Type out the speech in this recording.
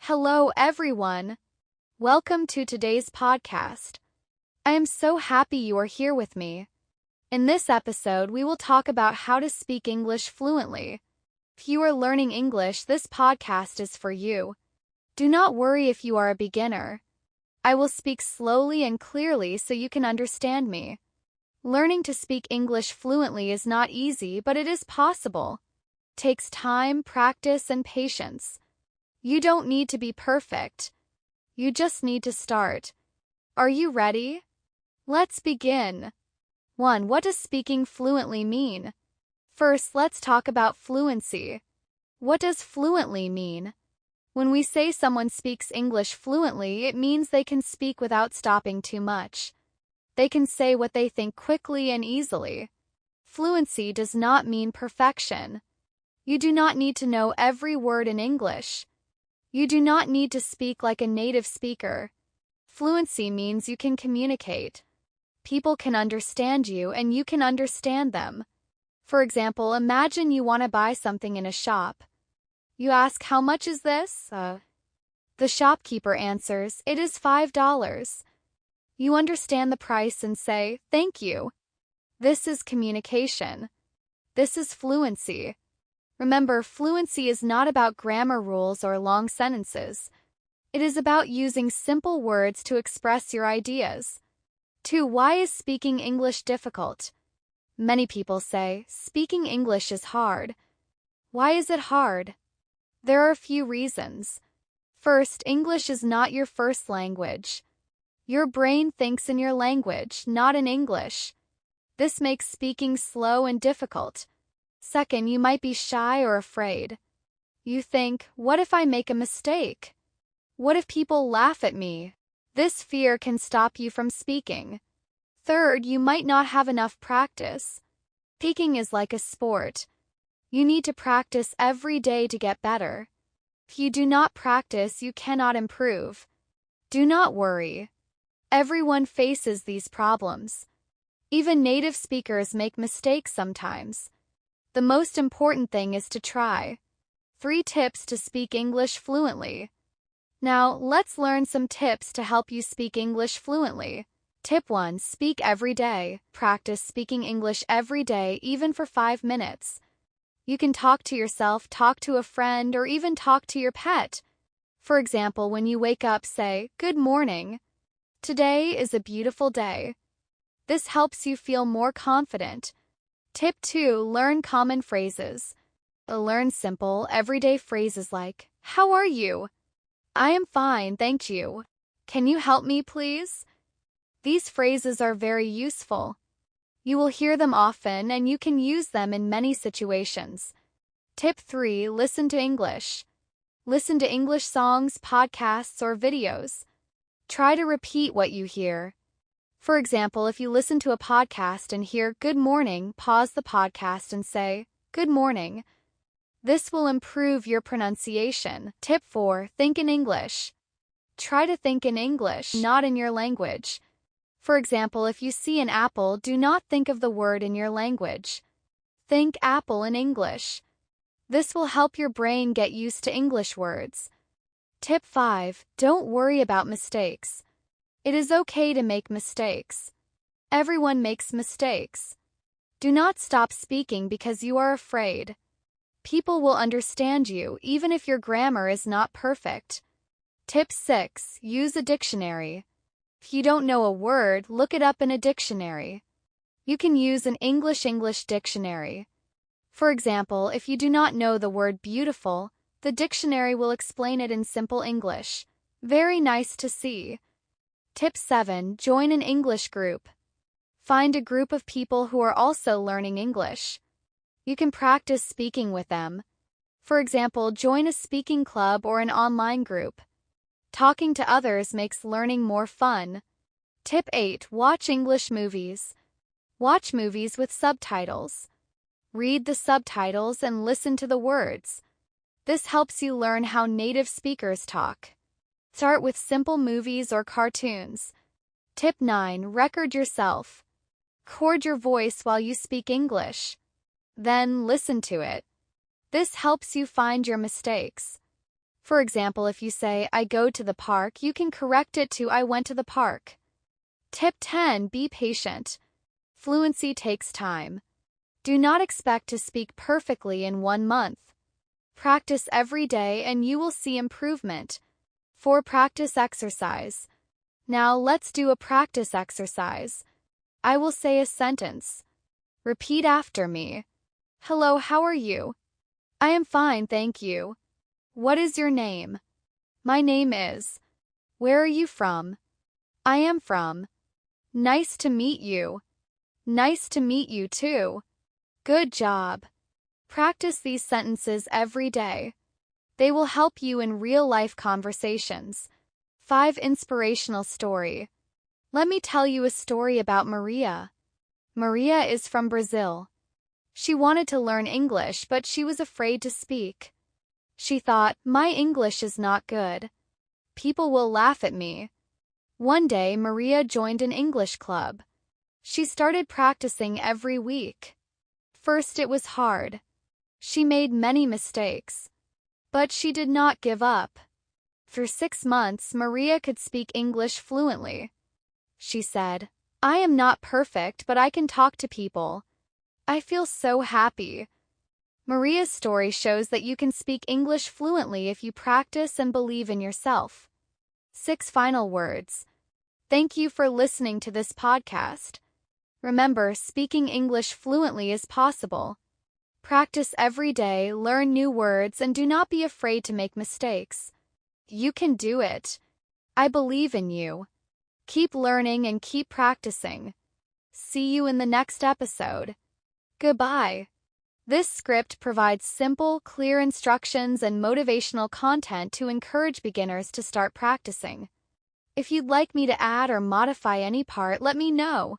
Hello, everyone. Welcome to today's podcast. I am so happy you are here with me. In this episode, we will talk about how to speak English fluently. If you are learning English, this podcast is for you. Do not worry if you are a beginner. I will speak slowly and clearly so you can understand me. Learning to speak English fluently is not easy, but it is possible. It takes time, practice, and patience. You don't need to be perfect. You just need to start. Are you ready? Let's begin. 1. What does speaking fluently mean? First, let's talk about fluency. What does fluently mean? When we say someone speaks English fluently, it means they can speak without stopping too much. They can say what they think quickly and easily. Fluency does not mean perfection. You do not need to know every word in English. You do not need to speak like a native speaker. Fluency means you can communicate. People can understand you and you can understand them. For example, imagine you want to buy something in a shop. You ask, "How much is this?" The shopkeeper answers, "It is $5. You understand the price and say, "Thank you." This is communication. This is fluency. Remember, fluency is not about grammar rules or long sentences. It is about using simple words to express your ideas. 2. Why is speaking English difficult? Many people say, speaking English is hard. Why is it hard? There are a few reasons. First, English is not your first language. Your brain thinks in your language, not in English. This makes speaking slow and difficult. Second, you might be shy or afraid. You think, what if I make a mistake? What if people laugh at me? This fear can stop you from speaking. Third, you might not have enough practice. Speaking is like a sport. You need to practice every day to get better. If you do not practice, you cannot improve. Do not worry. Everyone faces these problems. Even native speakers make mistakes sometimes. The most important thing is to try. 3 tips to speak English fluently. Now, let's learn some tips to help you speak English fluently. Tip 1. Speak every day. Practice speaking English every day, even for 5 minutes. You can talk to yourself, talk to a friend, or even talk to your pet. For example, when you wake up, say, "Good morning. Today is a beautiful day." This helps you feel more confident. Tip 2. Learn common phrases. Learn simple, everyday phrases like, "How are you?" "I am fine, thank you." "Can you help me, please?" These phrases are very useful. You will hear them often and you can use them in many situations. Tip 3. Listen to English. Listen to English songs, podcasts, or videos. Try to repeat what you hear. For example, if you listen to a podcast and hear "Good morning," pause the podcast and say, "Good morning." This will improve your pronunciation. Tip 4. Think in English. Try to think in English, not in your language. For example, if you see an apple, do not think of the word in your language. Think apple in English. This will help your brain get used to English words. Tip 5. Don't worry about mistakes. It is okay to make mistakes. Everyone makes mistakes. Do not stop speaking because you are afraid. People will understand you even if your grammar is not perfect. Tip 6. Use a dictionary. If you don't know a word, look it up in a dictionary. You can use an English dictionary. For example, if you do not know the word beautiful, the dictionary will explain it in simple English. Very nice to see. Tip 7. Join an English group. Find a group of people who are also learning English. You can practice speaking with them. For example, join a speaking club or an online group. Talking to others makes learning more fun. Tip 8. Watch English movies. Watch movies with subtitles. Read the subtitles and listen to the words. This helps you learn how native speakers talk. Start with simple movies or cartoons. Tip 9. Record yourself. Record your voice while you speak English. Then listen to it. This helps you find your mistakes. For example, if you say, I go to the park, you can correct it to I went to the park. Tip 10. Be patient. Fluency takes time. Do not expect to speak perfectly in 1 month. Practice every day and you will see improvement. 4. Practice exercise. Now let's do a practice exercise. I will say a sentence. Repeat after me. Hello, how are you? I am fine, thank you. What is your name? My name is. Where are you from? I am from. Nice to meet you. Nice to meet you too. Good job. Practice these sentences every day. They will help you in real-life conversations. 5. Inspirational story. Let me tell you a story about Maria. Maria is from Brazil. She wanted to learn English, but she was afraid to speak. She thought, my English is not good. People will laugh at me. One day, Maria joined an English club. She started practicing every week. First, it was hard. She made many mistakes. But she did not give up. For 6 months, Maria could speak English fluently. She said, I am not perfect, but I can talk to people. I feel so happy. Maria's story shows that you can speak English fluently if you practice and believe in yourself. 6 final words. Thank you for listening to this podcast. Remember, speaking English fluently is possible. Practice every day, learn new words, and do not be afraid to make mistakes. You can do it. I believe in you. Keep learning and keep practicing. See you in the next episode. Goodbye. This script provides simple, clear instructions and motivational content to encourage beginners to start practicing. If you'd like me to add or modify any part, let me know.